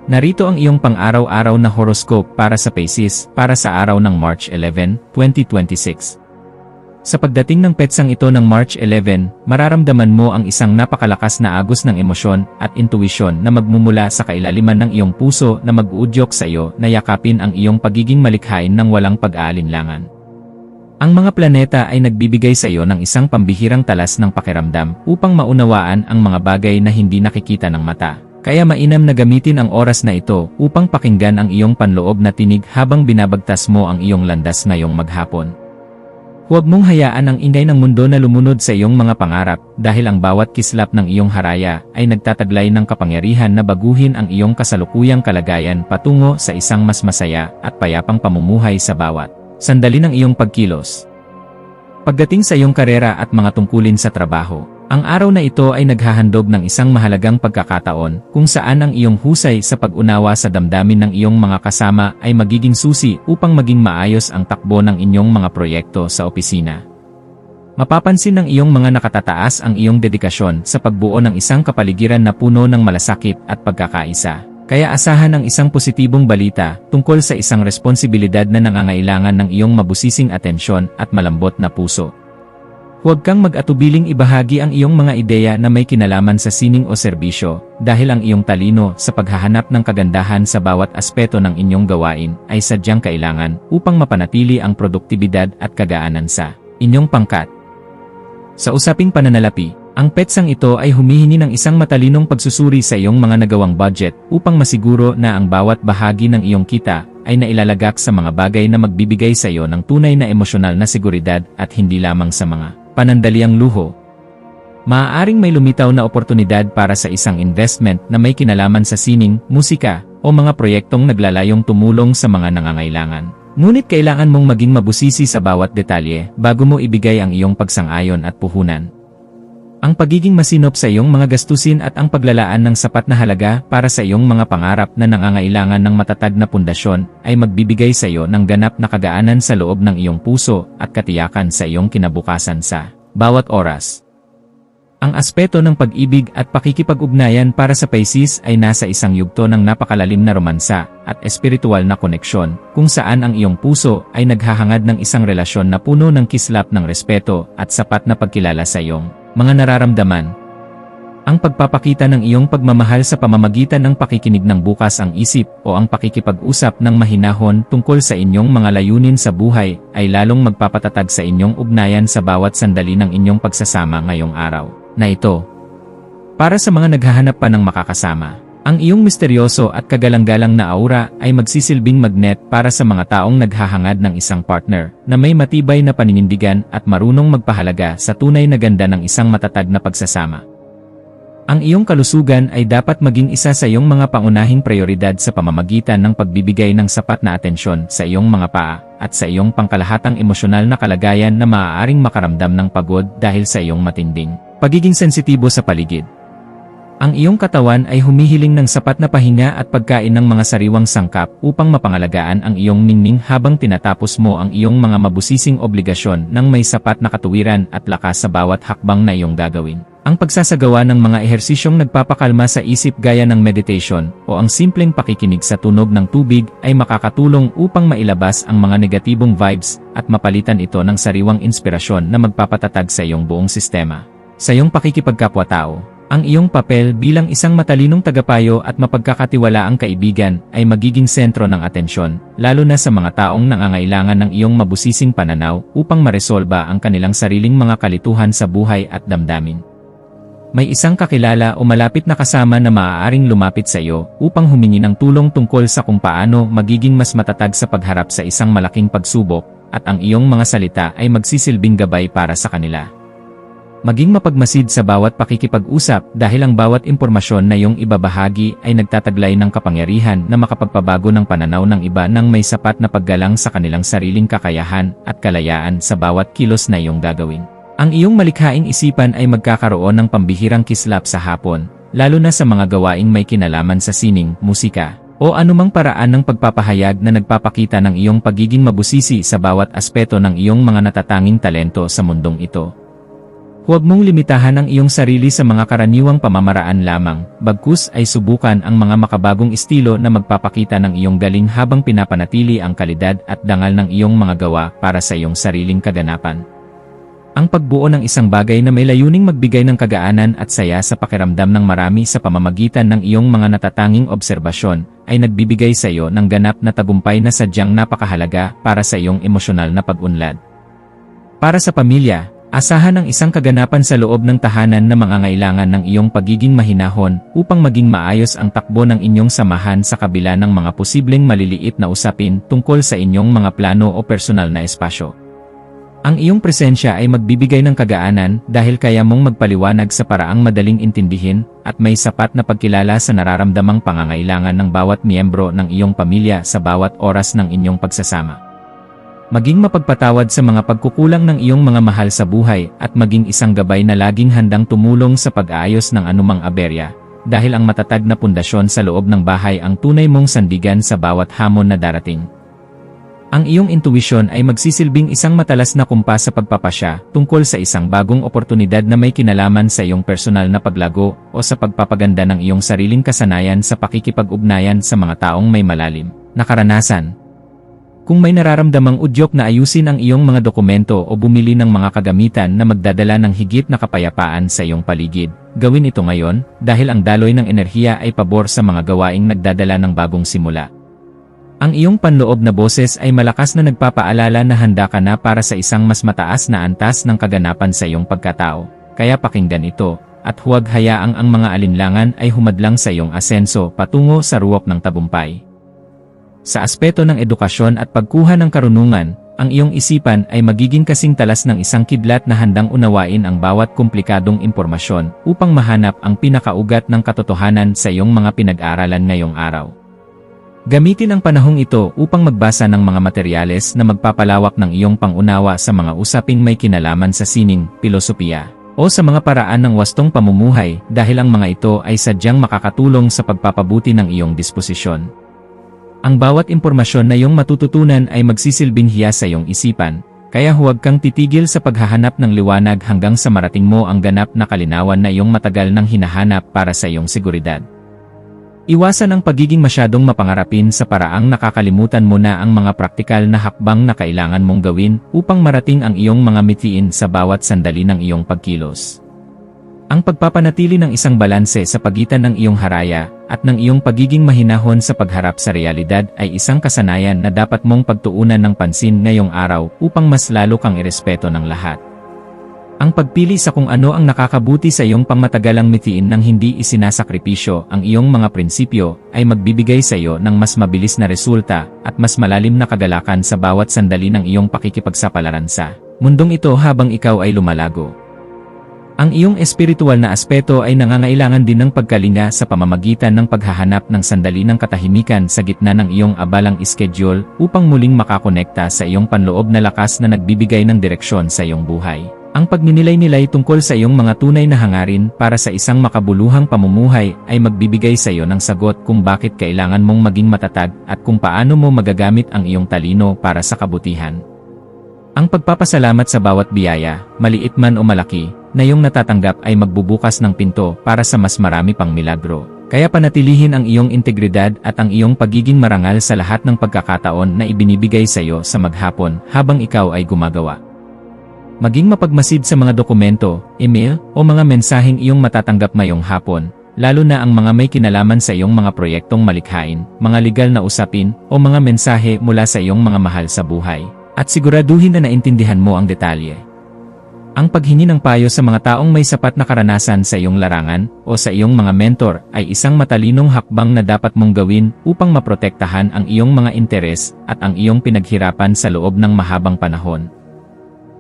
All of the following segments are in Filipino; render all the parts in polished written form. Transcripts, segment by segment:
Narito ang iyong pang-araw-araw na horoscope para sa Pisces para sa araw ng March 11, 2026. Sa pagdating ng petsang ito ng March 11, mararamdaman mo ang isang napakalakas na agos ng emosyon at intuisyon na magmumula sa kailaliman ng iyong puso na mag-uudyok sa iyo na yakapin ang iyong pagiging malikhain ng walang pag-aalinlangan. Ang mga planeta ay nagbibigay sa iyo ng isang pambihirang talas ng pakiramdam upang maunawaan ang mga bagay na hindi nakikita ng mata. Kaya mainam na gamitin ang oras na ito upang pakinggan ang iyong panloob na tinig habang binabagtas mo ang iyong landas ngayong maghapon. Huwag mong hayaan ang ingay ng mundo na lumunod sa iyong mga pangarap dahil ang bawat kislap ng iyong haraya ay nagtataglay ng kapangyarihan na baguhin ang iyong kasalukuyang kalagayan patungo sa isang mas masaya at payapang pamumuhay sa bawat sandali ng iyong pagkilos. Pagdating sa iyong karera at mga tungkulin sa trabaho, ang araw na ito ay naghahandog ng isang mahalagang pagkakataon kung saan ang iyong husay sa pag-unawa sa damdamin ng iyong mga kasama ay magiging susi upang maging maayos ang takbo ng inyong mga proyekto sa opisina. Mapapansin ng iyong mga nakatataas ang iyong dedikasyon sa pagbuo ng isang kapaligiran na puno ng malasakit at pagkakaisa. Kaya asahan ang isang positibong balita tungkol sa isang responsibilidad na nangangailangan ng iyong mabusising atensyon at malambot na puso. Huwag kang mag-atubiling ibahagi ang iyong mga ideya na may kinalaman sa sining o serbisyo, dahil ang iyong talino sa paghahanap ng kagandahan sa bawat aspeto ng inyong gawain ay sadyang kailangan upang mapanatili ang produktibidad at kagaanan sa inyong pangkat. Sa usaping pananalapi, ang petsang ito ay humihingi ng isang matalinong pagsusuri sa iyong mga nagawang budget upang masiguro na ang bawat bahagi ng iyong kita ay nailalagak sa mga bagay na magbibigay sa iyo ng tunay na emosyonal na seguridad at hindi lamang sa mga panandaliang luho. Maaaring may lumitaw na oportunidad para sa isang investment na may kinalaman sa sining, musika, o mga proyektong naglalayong tumulong sa mga nangangailangan. Ngunit kailangan mong maging mabusisi sa bawat detalye bago mo ibigay ang iyong pagsang-ayon at puhunan. Ang pagiging masinop sa iyong mga gastusin at ang paglalaan ng sapat na halaga para sa iyong mga pangarap na nangangailangan ng matatag na pundasyon ay magbibigay sa iyo ng ganap na kagaanan sa loob ng iyong puso at katiyakan sa iyong kinabukasan sa bawat oras. Ang aspeto ng pag-ibig at pakikipag-ugnayan para sa Pisces ay nasa isang yugto ng napakalalim na romansa at espiritual na koneksyon kung saan ang iyong puso ay naghahangad ng isang relasyon na puno ng kislap ng respeto at sapat na pagkilala sa iyong mga nararamdaman. Ang pagpapakita ng iyong pagmamahal sa pamamagitan ng pakikinig ng bukas ang isip o ang pakikipag-usap ng mahinahon tungkol sa inyong mga layunin sa buhay ay lalong magpapatatag sa inyong ugnayan sa bawat sandali ng inyong pagsasama ngayong araw na ito. Para sa mga naghahanap pa ng makakasama, ang iyong misteryoso at kagalang-galang na aura ay magsisilbing magnet para sa mga taong naghahangad ng isang partner na may matibay na paninindigan at marunong magpahalaga sa tunay na ganda ng isang matatag na pagsasama. Ang iyong kalusugan ay dapat maging isa sa iyong mga pangunahing prioridad sa pamamagitan ng pagbibigay ng sapat na atensyon sa iyong mga paa at sa iyong pangkalahatang emosyonal na kalagayan na maaaring makaramdam ng pagod dahil sa iyong matinding pagiging sensitibo sa paligid. Ang iyong katawan ay humihiling ng sapat na pahinga at pagkain ng mga sariwang sangkap upang mapangalagaan ang iyong ningning habang tinatapos mo ang iyong mga mabusising obligasyon ng may sapat na katuwiran at lakas sa bawat hakbang na iyong gagawin. Ang pagsasagawa ng mga ehersisyong nagpapakalma sa isip gaya ng meditation o ang simpleng pakikinig sa tunog ng tubig ay makakatulong upang mailabas ang mga negatibong vibes at mapalitan ito ng sariwang inspirasyon na magpapatatag sa iyong buong sistema. Sa iyong pakikipagkapwa-tao, ang iyong papel bilang isang matalinong tagapayo at mapagkakatiwalaang kaibigan ay magiging sentro ng atensyon, lalo na sa mga taong nangangailangan ng iyong mabusising pananaw upang maresolba ang kanilang sariling mga kalituhan sa buhay at damdamin. May isang kakilala o malapit na kasama na maaaring lumapit sa iyo upang humingi ng tulong tungkol sa kung paano magiging mas matatag sa pagharap sa isang malaking pagsubok, at ang iyong mga salita ay magsisilbing gabay para sa kanila. Maging mapagmasid sa bawat pakikipag-usap dahil ang bawat impormasyon na iyong ibabahagi ay nagtataglay ng kapangyarihan na makapagpabago ng pananaw ng iba nang may sapat na paggalang sa kanilang sariling kakayahan at kalayaan sa bawat kilos na iyong gagawin. Ang iyong malikhaing isipan ay magkakaroon ng pambihirang kislap sa hapon, lalo na sa mga gawaing may kinalaman sa sining, musika, o anumang paraan ng pagpapahayag na nagpapakita ng iyong pagiging mabusisi sa bawat aspeto ng iyong mga natatanging talento sa mundong ito. Huwag mong limitahan ang iyong sarili sa mga karaniwang pamamaraan lamang, bagkus ay subukan ang mga makabagong estilo na magpapakita ng iyong galing habang pinapanatili ang kalidad at dangal ng iyong mga gawa para sa iyong sariling kaganapan. Ang pagbuo ng isang bagay na may layuning magbigay ng kagaanan at saya sa pakiramdam ng marami sa pamamagitan ng iyong mga natatanging obserbasyon, ay nagbibigay sa iyo ng ganap na tagumpay na sadyang napakahalaga para sa iyong emosyonal na pag-unlad. Para sa pamilya, asahan ang isang kaganapan sa loob ng tahanan na mangangailangan ng iyong pagiging mahinahon upang maging maayos ang takbo ng inyong samahan sa kabila ng mga posibleng maliliit na usapin tungkol sa inyong mga plano o personal na espasyo. Ang iyong presensya ay magbibigay ng kagaanan dahil kaya mong magpaliwanag sa paraang madaling intindihin at may sapat na pagkilala sa nararamdamang pangangailangan ng bawat miyembro ng iyong pamilya sa bawat oras ng inyong pagsasama. Maging mapagpatawad sa mga pagkukulang ng iyong mga mahal sa buhay at maging isang gabay na laging handang tumulong sa pag-aayos ng anumang aberya, dahil ang matatag na pundasyon sa loob ng bahay ang tunay mong sandigan sa bawat hamon na darating. Ang iyong intuwisyon ay magsisilbing isang matalas na kumpas sa pagpapasya tungkol sa isang bagong oportunidad na may kinalaman sa iyong personal na paglago o sa pagpapaganda ng iyong sariling kasanayan sa pakikipag-ugnayan sa mga taong may malalim na karanasan. Kung may nararamdamang udyok na ayusin ang iyong mga dokumento o bumili ng mga kagamitan na magdadala ng higit na kapayapaan sa iyong paligid, gawin ito ngayon dahil ang daloy ng enerhiya ay pabor sa mga gawaing nagdadala ng bagong simula. Ang iyong panloob na boses ay malakas na nagpapaalala na handa ka na para sa isang mas mataas na antas ng kaganapan sa iyong pagkatao, kaya pakinggan ito, at huwag hayaang ang mga alinlangan ay humadlang sa iyong asenso patungo sa ruwak ng tagumpay. Sa aspeto ng edukasyon at pagkuha ng karunungan, ang iyong isipan ay magiging kasing talas ng isang kidlat na handang unawain ang bawat komplikadong impormasyon upang mahanap ang pinakaugat ng katotohanan sa iyong mga pinag-aralan ngayong araw. Gamitin ang panahong ito upang magbasa ng mga materyales na magpapalawak ng iyong pangunawa sa mga usaping may kinalaman sa sining, pilosopiya, o sa mga paraan ng wastong pamumuhay dahil ang mga ito ay sadyang makakatulong sa pagpapabuti ng iyong disposisyon. Ang bawat impormasyon na iyong matututunan ay magsisilbing hiya sa iyong isipan, kaya huwag kang titigil sa paghahanap ng liwanag hanggang sa marating mo ang ganap na kalinawan na iyong matagal nang hinahanap para sa iyong seguridad. Iwasan ang pagiging masyadong mapangarapin sa paraang nakakalimutan mo na ang mga praktikal na hakbang na kailangan mong gawin upang marating ang iyong mga mitiin sa bawat sandali ng iyong pagkilos. Ang pagpapanatili ng isang balanse sa pagitan ng iyong haraya at ng iyong pagiging mahinahon sa pagharap sa realidad ay isang kasanayan na dapat mong pagtuunan ng pansin ngayong araw upang mas lalo kang irespeto ng lahat. Ang pagpili sa kung ano ang nakakabuti sa iyong pangmatagalang mitiin nang hindi isinasakripisyo ang iyong mga prinsipyo ay magbibigay sa iyo ng mas mabilis na resulta at mas malalim na kagalakan sa bawat sandali ng iyong pakikipagsapalaran sa mundong ito habang ikaw ay lumalago. Ang iyong espiritual na aspeto ay nangangailangan din ng pagkalinga sa pamamagitan ng paghahanap ng sandali ng katahimikan sa gitna ng iyong abalang schedule upang muling makakonekta sa iyong panloob na lakas na nagbibigay ng direksyon sa iyong buhay. Ang pagninilay-nilay tungkol sa iyong mga tunay na hangarin para sa isang makabuluhang pamumuhay ay magbibigay sa iyo ng sagot kung bakit kailangan mong maging matatag at kung paano mo magagamit ang iyong talino para sa kabutihan. Ang pagpapasalamat sa bawat biyaya, maliit man o malaki, na iyong natatanggap ay magbubukas ng pinto para sa mas marami pang milagro. Kaya panatilihin ang iyong integridad at ang iyong pagiging marangal sa lahat ng pagkakataon na ibinibigay sa iyo sa maghapon habang ikaw ay gumagawa. Maging mapagmasid sa mga dokumento, email, o mga mensaheng iyong matatanggap ngayong hapon, lalo na ang mga may kinalaman sa iyong mga proyektong malikhain, mga legal na usapin, o mga mensahe mula sa iyong mga mahal sa buhay. At siguraduhin na naintindihan mo ang detalye. Ang paghingi ng payo sa mga taong may sapat na karanasan sa iyong larangan o sa iyong mga mentor ay isang matalinong hakbang na dapat mong gawin upang maprotektahan ang iyong mga interes at ang iyong pinaghirapan sa loob ng mahabang panahon.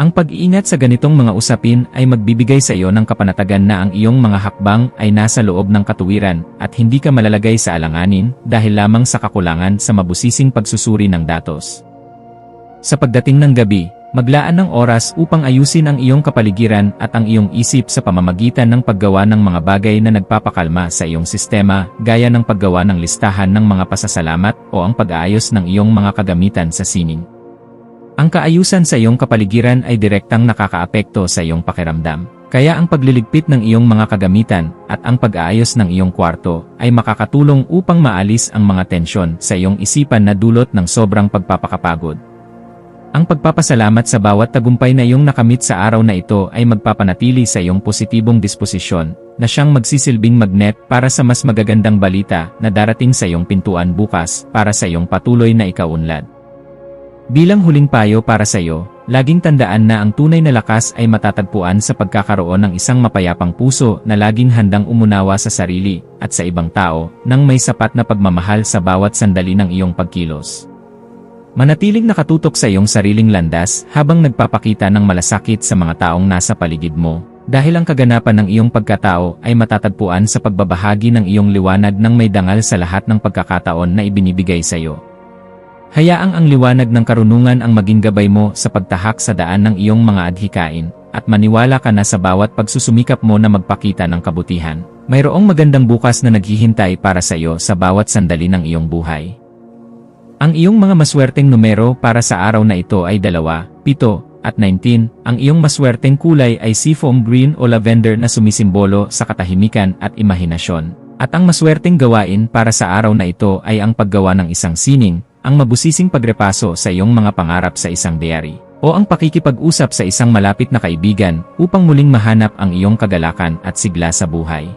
Ang pag-iingat sa ganitong mga usapin ay magbibigay sa iyo ng kapanatagan na ang iyong mga hakbang ay nasa loob ng katuwiran at hindi ka malalagay sa alanganin dahil lamang sa kakulangan sa mabusising pagsusuri ng datos. Sa pagdating ng gabi, maglaan ng oras upang ayusin ang iyong kapaligiran at ang iyong isip sa pamamagitan ng paggawa ng mga bagay na nagpapakalma sa iyong sistema gaya ng paggawa ng listahan ng mga pasasalamat o ang pag-aayos ng iyong mga kagamitan sa sining. Ang kaayusan sa iyong kapaligiran ay direktang nakakaapekto sa iyong pakiramdam, Kaya ang pagliligpit ng iyong mga kagamitan at ang pag-aayos ng iyong kwarto ay makakatulong upang maalis ang mga tensyon sa iyong isipan na dulot ng sobrang pagpapakapagod. Ang pagpapasalamat sa bawat tagumpay na iyong nakamit sa araw na ito ay magpapanatili sa iyong positibong disposisyon na siyang magsisilbing magnet para sa mas magagandang balita na darating sa iyong pintuan bukas para sa iyong patuloy na ikaunlad. Bilang huling payo para sa iyo, laging tandaan na ang tunay na lakas ay matatagpuan sa pagkakaroon ng isang mapayapang puso na laging handang umunawa sa sarili at sa ibang tao nang may sapat na pagmamahal sa bawat sandali ng iyong pagkilos. Manatiling nakatutok sa iyong sariling landas habang nagpapakita ng malasakit sa mga taong nasa paligid mo, dahil ang kaganapan ng iyong pagkatao ay matatagpuan sa pagbabahagi ng iyong liwanag ng may dangal sa lahat ng pagkakataon na ibinibigay sa iyo. Hayaang ang liwanag ng karunungan ang maging gabay mo sa pagtahak sa daan ng iyong mga adhikain, at maniwala ka na sa bawat pagsusumikap mo na magpakita ng kabutihan. Mayroong magandang bukas na naghihintay para sa iyo sa bawat sandali ng iyong buhay. Ang iyong mga maswerteng numero para sa araw na ito ay 2, 7, at 19. Ang iyong maswerteng kulay ay seafoam green o lavender na sumisimbolo sa katahimikan at imahinasyon. At ang maswerteng gawain para sa araw na ito ay ang paggawa ng isang sining, ang mabusising pagrepaso sa iyong mga pangarap sa isang diary, o ang pakikipag-usap sa isang malapit na kaibigan upang muling mahanap ang iyong kagalakan at sigla sa buhay.